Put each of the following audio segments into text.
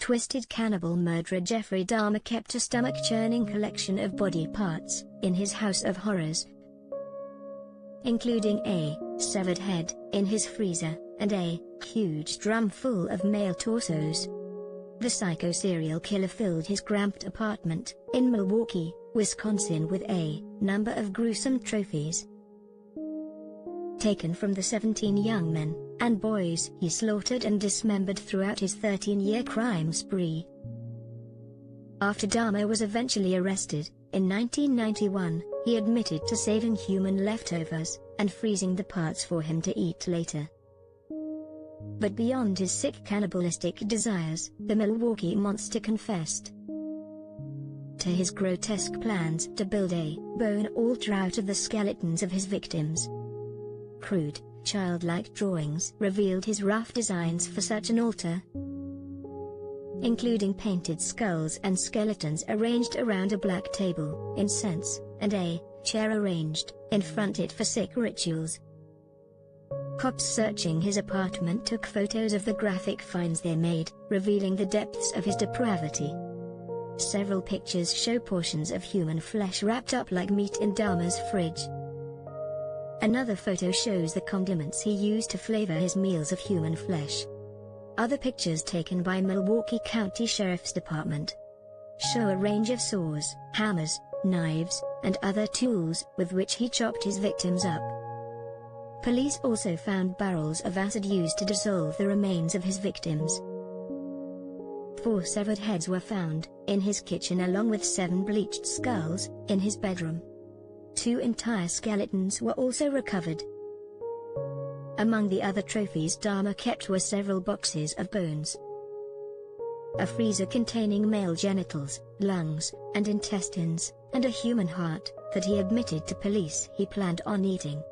twisted cannibal murderer Jeffrey Dahmer kept a stomach-churning collection of body parts in his house of horrors, including a severed head in his freezer and a huge drum full of male torsos. The psycho serial killer filled his cramped apartment in Milwaukee, Wisconsin with a number of gruesome trophies taken from the 17 young men and boys he slaughtered and dismembered throughout his 13-year crime spree. After Dahmer was eventually arrested, in 1991, he admitted to saving human leftovers and freezing the parts for him to eat later. But beyond his sick cannibalistic desires, the Milwaukee monster confessed to his grotesque plans to build a bone altar out of the skeletons of his victims. Crude, childlike drawings revealed his rough designs for such an altar, including painted skulls and skeletons arranged around a black table, incense, and a chair arranged in front it for sick rituals. Cops searching his apartment took photos of the graphic finds they made, revealing the depths of his depravity. Several pictures show portions of human flesh wrapped up like meat in Dahmer's fridge. Another photo shows the condiments he used to flavor his meals of human flesh. Other pictures taken by Milwaukee County Sheriff's Department show a range of saws, hammers, knives, and other tools with which he chopped his victims up. Police also found barrels of acid used to dissolve the remains of his victims. 4 severed heads were found in his kitchen along with 7 bleached skulls in his bedroom. 2 entire skeletons were also recovered. Among the other trophies Dahmer kept were several boxes of bones, a freezer containing male genitals, lungs, and intestines, and a human heart that he admitted to police he planned on eating.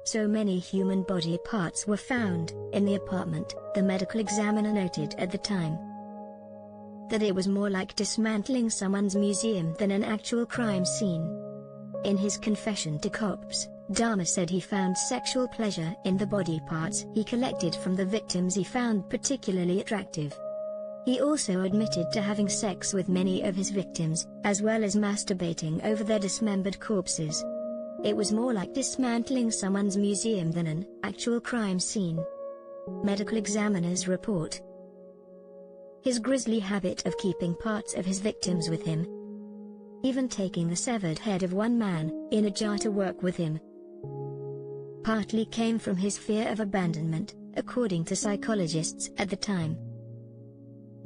So many human body parts were found in the apartment, the medical examiner noted at the time that it was more like dismantling someone's museum than an actual crime scene. In his confession to cops, Dahmer said he found sexual pleasure in the body parts he collected from the victims he found particularly attractive. He also admitted to having sex with many of his victims, as well as masturbating over their dismembered corpses. It was more like dismantling someone's museum than an actual crime scene. Medical examiners report his grisly habit of keeping parts of his victims with him, even taking the severed head of one man in a jar to work with him, partly came from his fear of abandonment, according to psychologists at the time.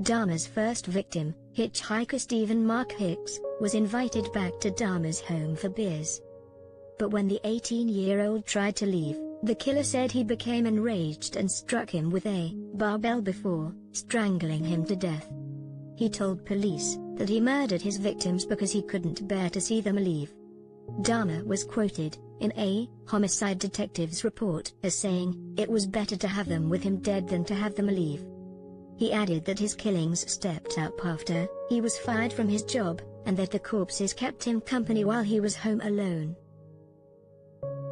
Dahmer's first victim, hitchhiker Stephen Mark Hicks, was invited back to Dahmer's home for beers. But when the 18-year-old tried to leave, the killer said he became enraged and struck him with a barbell before strangling him to death. He told police that he murdered his victims because he couldn't bear to see them leave. Dahmer was quoted in a homicide detective's report as saying, "It was better to have them with him dead than to have them leave." He added that his killings stepped up after he was fired from his job, and that the corpses kept him company while he was home alone.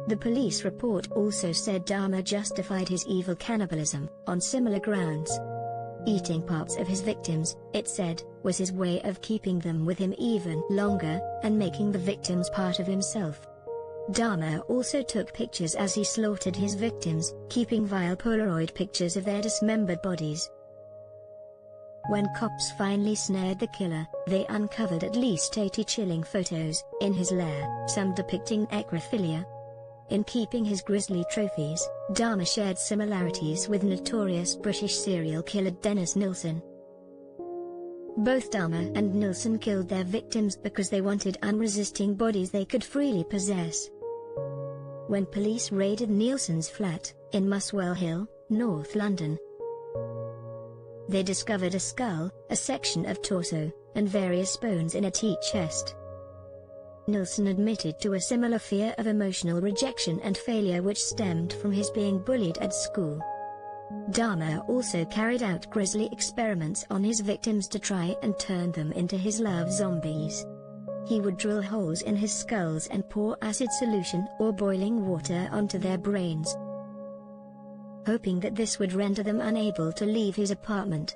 The police report also said Dahmer justified his evil cannibalism on similar grounds. Eating parts of his victims, it said, was his way of keeping them with him even longer, and making the victims part of himself. Dahmer also took pictures as he slaughtered his victims, keeping vile Polaroid pictures of their dismembered bodies. When cops finally snared the killer, they uncovered at least 80 chilling photos in his lair, some depicting necrophilia. In keeping his grisly trophies, Dahmer shared similarities with notorious British serial killer Dennis Nilsen. Both Dahmer and Nilsen killed their victims because they wanted unresisting bodies they could freely possess. When police raided Nilsen's flat in Muswell Hill, North London, they discovered a skull, a section of torso, and various bones in a tea chest. Nilsen admitted to a similar fear of emotional rejection and failure which stemmed from his being bullied at school. Dahmer also carried out grisly experiments on his victims to try and turn them into his love zombies. He would drill holes in his skulls and pour acid solution or boiling water onto their brains, hoping that this would render them unable to leave his apartment.